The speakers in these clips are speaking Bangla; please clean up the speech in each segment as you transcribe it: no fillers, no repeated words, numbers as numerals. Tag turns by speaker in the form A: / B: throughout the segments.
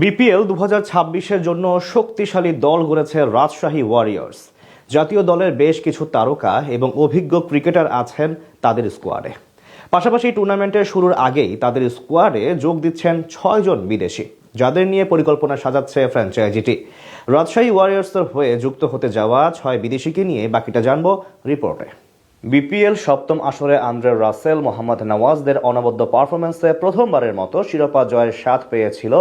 A: বিপিএল 2026-এর জন্য শক্তিশালী দল গড়েছে রাজশাহী ওয়ারিয়র্স। জাতীয় দলের বেশ কিছু তারকা এবং অভিজ্ঞ ক্রিকেটার আছেন তাদের স্কোয়াডে। পাশাপাশি টুর্নামেন্টের শুরুর আগেই তাদের স্কোয়াডে যোগ দিচ্ছেন 6 জন বিদেশি, যাদের নিয়ে পরিকল্পনা সাজাচ্ছে ফ্র্যাঞ্চাইজিটি। রাজশাহী ওয়ারিয়র্সের হয়ে যুক্ত হতে যাওয়া 6 বিদেশিকে নিয়ে বাকিটা জানবো রিপোর্টে। বিপিএল সপ্তম আসরে আন্দ্রে রাসেল, মোহাম্মদ নওয়াজদের অনবদ্য পারফরম্যান্সে প্রথমবারের মতো শিরোপা জয়ের স্বাদ পেয়েছিল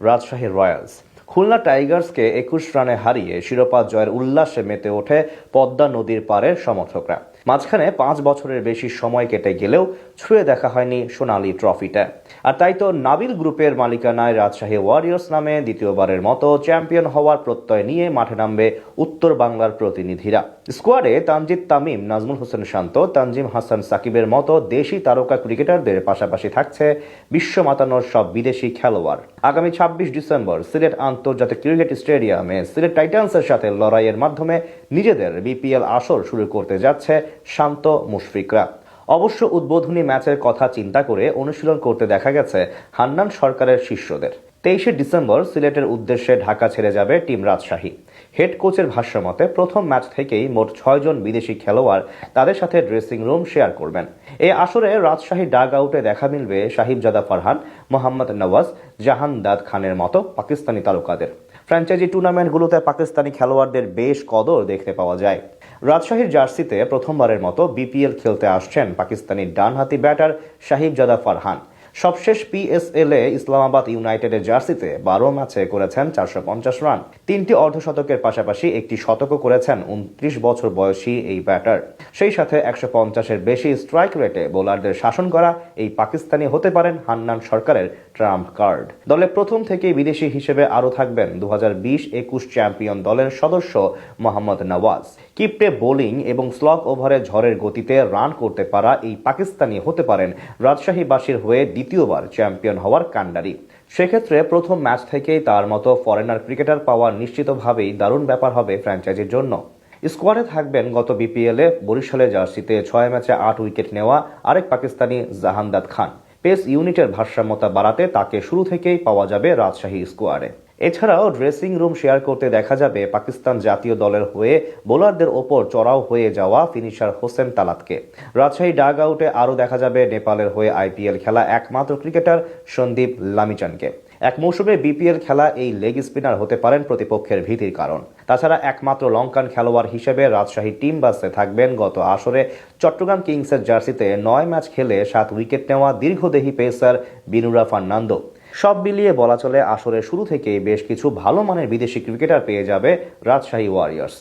A: রাজশাহী রয়্যালস। খুলনা টাইগার্সকে 21 রানে হারিয়ে শিরোপা জয়ের উল্লাসে মেতে ওঠে পদ্মা নদীর পাড়ের সমর্থকরা। মাঝখানে 5 বছরের বেশি সময় কেটে গেলেও ছুঁয়ে দেখা হয়নি সোনালী ট্রফিটা। আর তাই তো নাবিল গ্রুপের মালিকানায় রাজশাহী ওয়ারিয়র্স নামে দ্বিতীয়বারের মতো চ্যাম্পিয়ন হওয়ার প্রত্যয় নিয়ে মাঠে নামবে উত্তর বাংলার প্রতিনিধিরা। স্কোয়াডে তানজিদ তামিম, নাজমুল হোসেন শান্ত, তানজিম হাসান সাকিবের মতো দেশি তারকা ক্রিকেটারদের পাশাপাশি থাকছে বিশ্ব মাতানোর সব বিদেশি খেলোয়াড়। আগামী 26 ডিসেম্বর সিলেট আন্তর্জাতিক ক্রিকেট স্টেডিয়ামে সিলেট টাইটান্সের সাথে লড়াইয়ের মাধ্যমে নিজেদের বিপিএল আসর শুরু করতে যাচ্ছে শান্ত মুশফিকরা। অবশ্য উদ্বোধনী ম্যাচের কথা চিন্তা করে অনুশীলন করতে দেখা গেছে হান্নান সরকারের শিষ্যদের। 23 ডিসেম্বর সিলেটের উদ্দেশ্যে ঢাকা ছেড়ে যাবে টিম রাজশাহী। হেড কোচের ভাষ্যমতে প্রথম ম্যাচ থেকেই মোট 6 জন বিদেশি খেলোয়াড় তাদের সাথে ড্রেসিং রুম শেয়ার করবেন। এই আসরে রাজশাহী ডাগ আউটে দেখা মিলবে সাহিবজাদা ফারহান, মোহাম্মদ নওয়াজ, জাহানদাদ খানের মতো পাকিস্তানি তারকাদের। ফ্র্যাঞ্চাইজি টুর্নামেন্টগুলোতে পাকিস্তানি খেলোয়াড়দের বেশ কদর দেখতে পাওয়া যায়। রাজশাহীর জার্সিতে প্রথমবারের মতো বিপিএল খেলতে আসছেন পাকিস্তানি ডানহাতি ব্যাটার সাহিবজাদা ফারহান। সবশেষ পিএসএল এ ইসলামাবাদ ইউনাইটেডের জার্সিতে 12 ম্যাচে করেছেন 450 রান। 3টি অর্ধশতকের পাশাপাশি একটি শতকও করেছেন 29 বছর বয়সী এই ব্যাটার। সেই সাথে 150-এর বেশি স্ট্রাইক রেটে বোলারদের শাসন করা এই পাকিস্তানি হতে পারেন হান্নান সরকারের ট্রাম্প কার্ড। দলে প্রথম থেকেই বিদেশি হিসেবে আরও থাকবেন 2020-21 চ্যাম্পিয়ন দলের সদস্য মোহাম্মদ নওয়াজ। কিপটে বোলিং এবং স্লগ ওভারে ঝড়ের গতিতে রান করতে পারা এই পাকিস্তানি হতে পারেন রাজশাহীবাসীর হয়ে দ্বিতীয়বার চ্যাম্পিয়ন হওয়ার কাণ্ডারি। সেক্ষেত্রে প্রথম ম্যাচ থেকেই তার মতো ফরেনার ক্রিকেটার পাওয়া নিশ্চিতভাবেই দারুণ ব্যাপার হবে ফ্র্যাঞ্চাইজির জন্য। স্কোয়াডে থাকবেন গত বিপিএলে বরিশালের জার্সিতে 6 ম্যাচে 8 উইকেট নেওয়া আরেক পাকিস্তানি জাহানদাদ খান। পেস ইউনিটের ভারসাম্যতা বাড়াতে তাকে শুরু থেকেই পাওয়া যাবে রাজশাহী স্কোয়াডে। এছাড়াও ড্রেসিং রুম শেয়ার করতে দেখা যাবে পাকিস্তান জাতীয় দলের হয়ে বোলারদের ওপর চড়াও হয়ে যাওয়া ফিনিশার হোসেন তালাতকে। রাজশাহী ডাগ আউটে আরও দেখা যাবে নেপালের হয়ে আইপিএল খেলা একমাত্র ক্রিকেটার সন্দীপ লামিচানকে। এক মৌসুমে বিপিএল খেলা এই লেগ স্পিনার হতে পারেন প্রতিপক্ষের ভীতির কারণ। তাছাড়া একমাত্র লঙ্কান খেলোয়াড় হিসেবে রাজশাহী টিম বাসে থাকবেন গত আসরে চট্টগ্রাম কিংসের জার্সিতে 9 ম্যাচ খেলে 7 উইকেট নেওয়া দীর্ঘদেহী পেসার বিনুরা ফার্নান্দো। সব মিলিয়ে বলা চলে আসরের শুরু থেকেই বেশ কিছু ভালো মানের বিদেশি ক্রিকেটার পেয়ে যাবে রাজশাহী ওয়ারিয়র্স।